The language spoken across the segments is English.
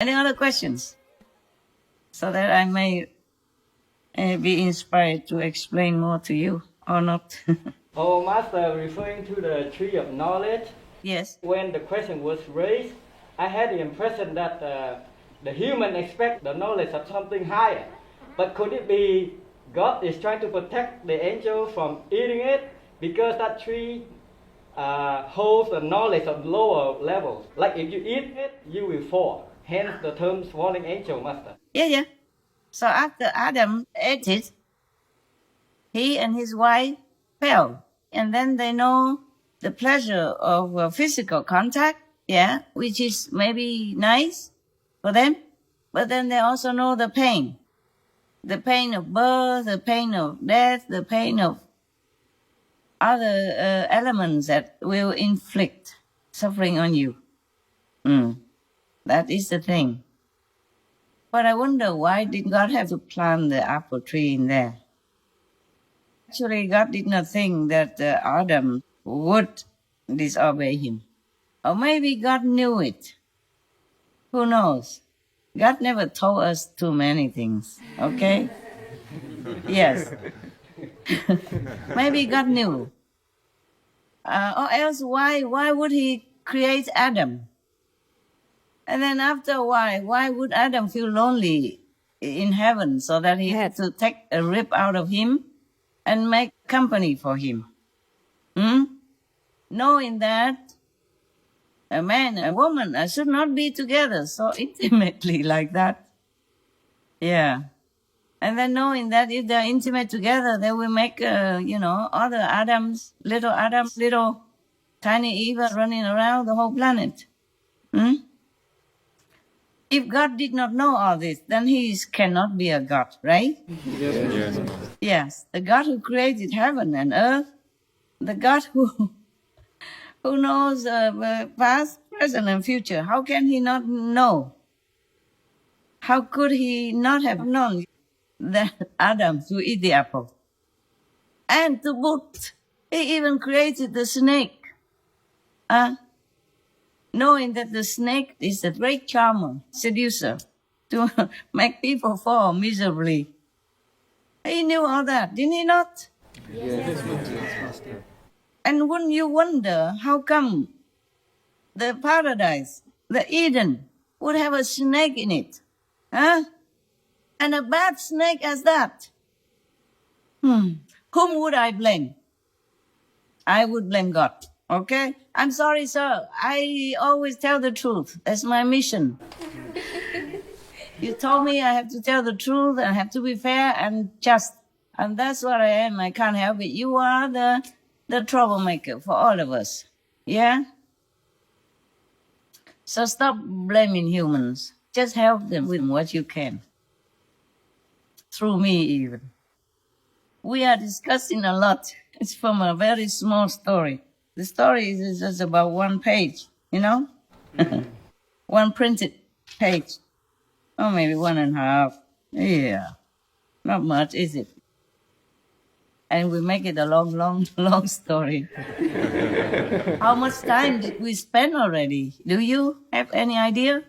Any other questions? So that I may be inspired to explain more to you, or not? Oh, Master, referring to the tree of knowledge, Yes. when the question was raised, I had the impression that the human expect the knowledge of something higher. But could it be God is trying to protect the angel from eating it because that tree holds the knowledge of lower levels? Like if you eat it, you will fall. Hence the term falling angel, Master. Yeah. So after Adam ate it, he and his wife fell. And then they know the pleasure of physical contact, yeah, which is maybe nice for them. But then they also know the pain of birth, the pain of death, the pain of other elements that will inflict suffering on you. That is the thing. But I wonder, why did God have to plant the apple tree in there? Actually, God did not think that Adam would disobey him. Or maybe God knew it. Who knows? God never told us too many things, okay? Yes. Maybe God knew. Or else, why would he create Adam? And then after a while, why would Adam feel lonely in heaven so that he had to take a rib out of him and make company for him? Knowing that a man and a woman should not be together so intimately like that. Yeah. And then knowing that if they're intimate together, they will make, other Adams, little tiny Eva running around the whole planet. If God did not know all this, then he cannot be a God, right? Yes. The God who created heaven and earth, the God who knows past, present, and future. How can he not know? How could he not have known that Adam to eat the apple? And to boot, he even created the snake. Knowing that the snake is a great charmer, seducer, to make people fall miserably. He knew all that, didn't he not? Yes. And wouldn't you wonder how come the paradise, the Eden, would have a snake in it? And a bad snake as that. Whom would I blame? I would blame God. Okay? I'm sorry, sir. I always tell the truth. That's my mission. You told me I have to tell the truth and I have to be fair and just. And that's what I am. I can't help it. You are the troublemaker for all of us. Yeah? So stop blaming humans. Just help them with what you can. Through me even. We are discussing a lot. It's from a very small story. The story is just about one page, one printed page. Or maybe 1.5. Yeah. Not much, is it? And we make it a long story. How much time did we spend already? Do you have any idea?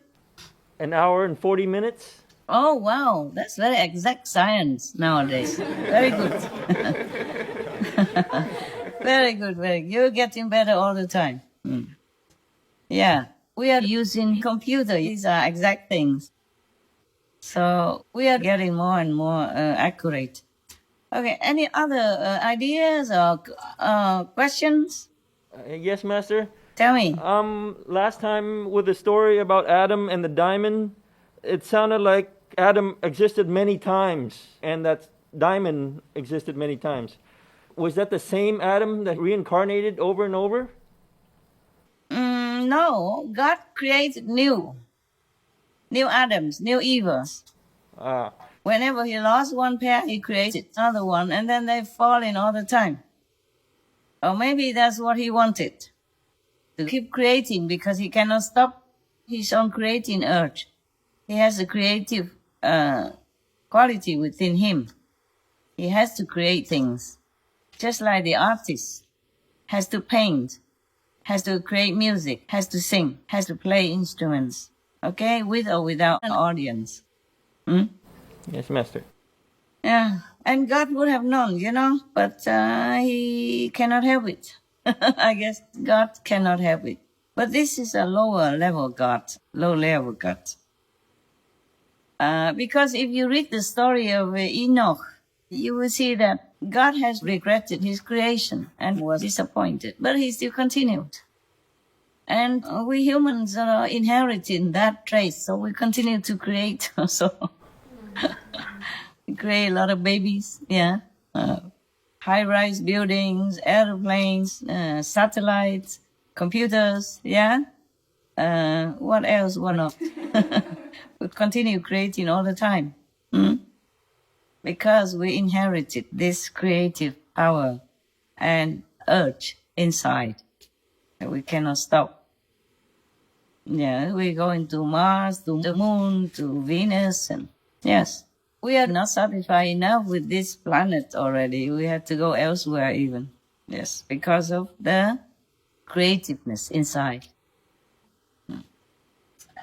1 hour and 40 minutes. Oh, wow. That's very exact science nowadays. Very good. Very good. You're getting better all the time. Yeah. We are using computer. These are exact things. So we are getting more and more accurate. Okay. Any other ideas or questions? Yes, Master. Tell me. Last time with the story about Adam and the diamond, it sounded like Adam existed many times and that diamond existed many times. Was that the same Adam that reincarnated over and over? No. God created new Adams, new Evas. Whenever he lost one pair, he created another one, and then they fall in all the time. Or maybe that's what he wanted, to keep creating, because he cannot stop his own creating urge. He has a creative quality within him. He has to create things. Just like the artist has to paint, has to create music, has to sing, has to play instruments. Okay, with or without an audience. Hmm? Yes, Master. Yeah, and God would have known, but he cannot help it. I guess God cannot help it. But this is a lower level God, low level God. Because if you read the story of Enoch, you will see that God has regretted his creation and was disappointed, but he still continued. And we humans are inheriting that trait, so we continue to create. So we create a lot of babies, yeah. High-rise buildings, airplanes, satellites, computers, yeah. What else? What not? We continue creating all the time. Because we inherited this creative power and urge inside that we cannot stop. Yeah, we're going to Mars, to the moon, to Venus, and yes. We are not satisfied enough with this planet already. We have to go elsewhere even. Yes, because of the creativeness inside.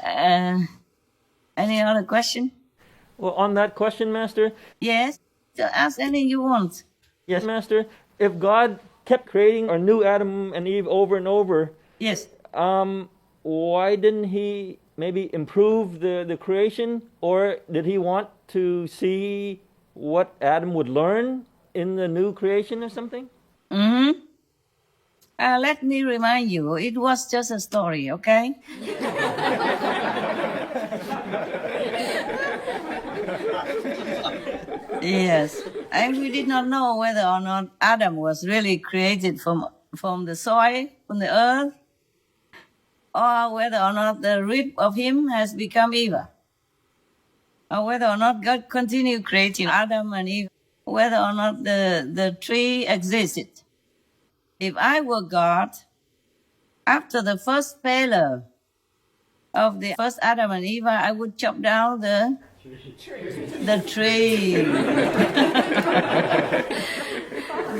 Any other question? Well, on that question, Master. Yes, so ask anything you want. Yes, Master. If God kept creating a new Adam and Eve over and over, Yes. why didn't he maybe improve the creation? Or did he want to see what Adam would learn in the new creation or something? Let me remind you, it was just a story, okay? Yes, and we did not know whether or not Adam was really created from the soil, from the earth, or whether or not the rib of him has become Eve, or whether or not God continued creating Adam and Eve, whether or not the tree existed. If I were God, after the first failure of the first Adam and Eve, I would chop down the tree.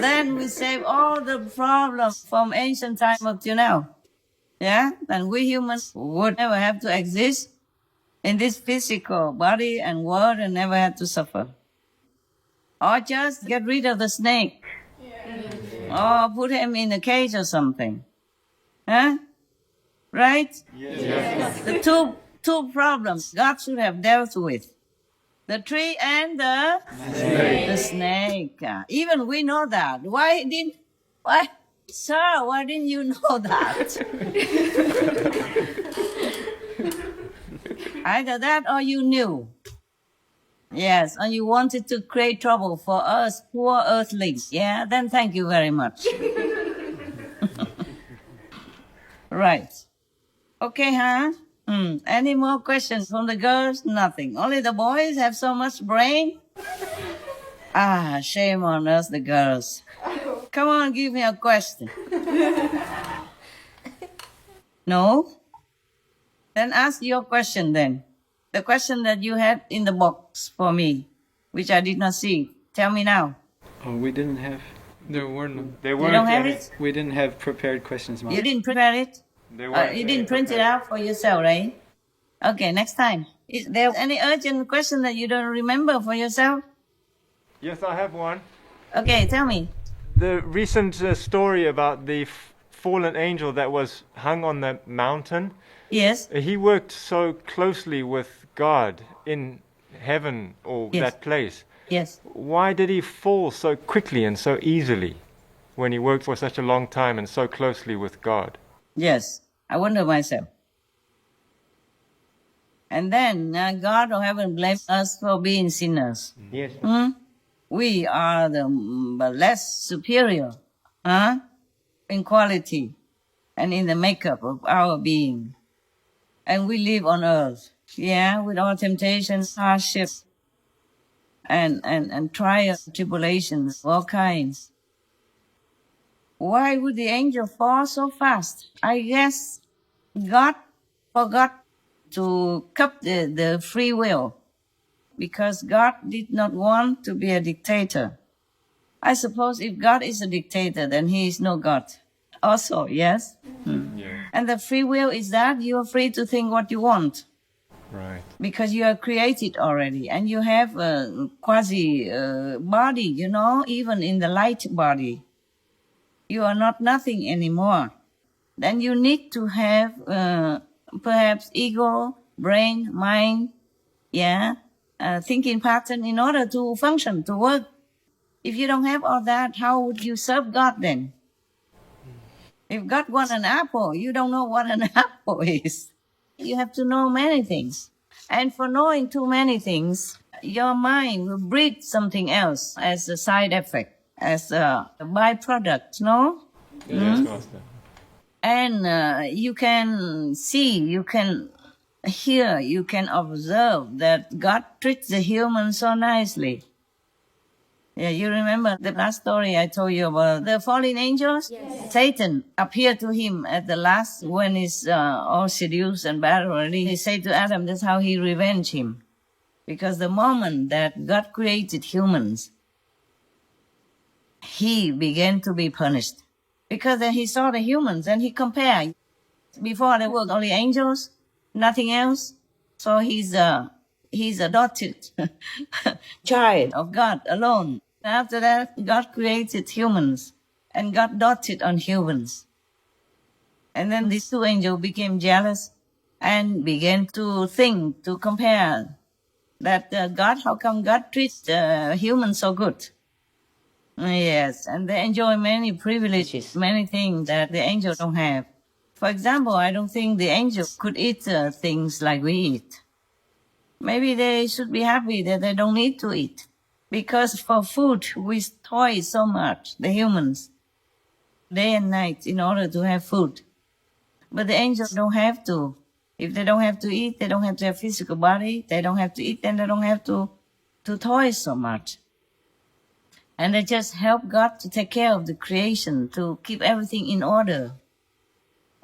Then we save all the problems from ancient time up to now. Yeah, and we humans would never have to exist in this physical body and world and never have to suffer. Or just get rid of the snake. Or put him in a cage or something. Huh? Right? Yes. The two problems God should have dealt with. The tree and the snake. Even we know that. Sir, why didn't you know that? Either that or you knew. Yes, and you wanted to create trouble for us poor earthlings. Yeah, then thank you very much. Right. Okay, huh? Any more questions from the girls? Nothing. Only the boys have so much brain? Shame on us, the girls. Come on, give me a question. No? Then ask your question then. The question that you had in the box for me, which I did not see. Tell me now. Oh, we didn't have. There were no. You don't have it? We didn't have prepared questions, Mom. You didn't prepare it? There weren't You didn't print it out for yourself, right? Okay, next time. Is there any urgent question that you don't remember for yourself? Yes, I have one. Okay, tell me. The recent story about the fallen angel that was hung on the mountain. Yes. He worked so closely with God in heaven or Yes. that place. Yes. Why did he fall so quickly and so easily when he worked for such a long time and so closely with God? Yes. I wonder myself. And then God of heaven blames us for being sinners. Yes. We are the less superior in quality and in the makeup of our being. And we live on earth, with all temptations, hardships, and trials, tribulations, all kinds. Why would the angel fall so fast? I guess God forgot to cup the free will because God did not want to be a dictator. I suppose if God is a dictator, then he is no God. Also, yes? Yeah. And the free will is that you are free to think what you want. Right. Because you are created already, and you have a quasi body, you know, even in the light body. You are not nothing anymore. Then you need to have perhaps ego, brain, mind, thinking pattern in order to function, to work. If you don't have all that, how would you serve God then? If God wants an apple, you don't know what an apple is. You have to know many things. And for knowing too many things, your mind will breed something else as a side effect, as a byproduct, no? Yes, Master. And you can see, you can hear, you can observe that God treats the human so nicely. Yeah, you remember the last story I told you about the fallen angels? Yes. Satan appeared to him at the last when he's all seduced and bad already. He said to Adam, that's how he revenged him. Because the moment that God created humans, he began to be punished. Because then he saw the humans and he compared. Before there were only angels, nothing else. So he's adopted child of God alone. After that, God created humans and God doted on humans. And then these two angels became jealous and began to think, to compare that God, how come God treats humans so good? Yes, and they enjoy many privileges, many things that the angels don't have. For example, I don't think the angels could eat things like we eat. Maybe they should be happy that they don't need to eat. Because for food, we toil so much, the humans, day and night, in order to have food. But the angels don't have to. If they don't have to eat, they don't have to have physical body. They don't have to eat, then they don't have to toil so much. And they just help God to take care of the creation, to keep everything in order,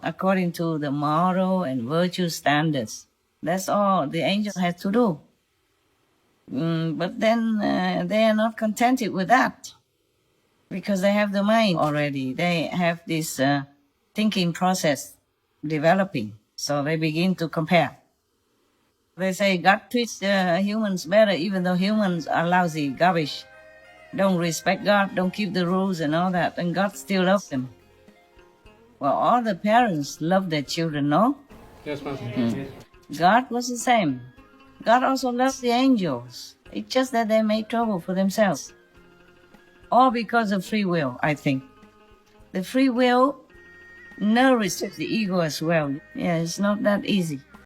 according to the moral and virtue standards. That's all the angels have to do. But then they are not contented with that, because they have the mind already. They have this thinking process developing, so they begin to compare. They say God treats humans better, even though humans are lousy, garbage, don't respect God, don't keep the rules and all that, and God still loves them. Well, all the parents love their children, no? Yes, Master. God was the same. God also loves the angels. It's just that they made trouble for themselves. All because of free will, I think. The free will nourishes the ego as well. Yeah, it's not that easy.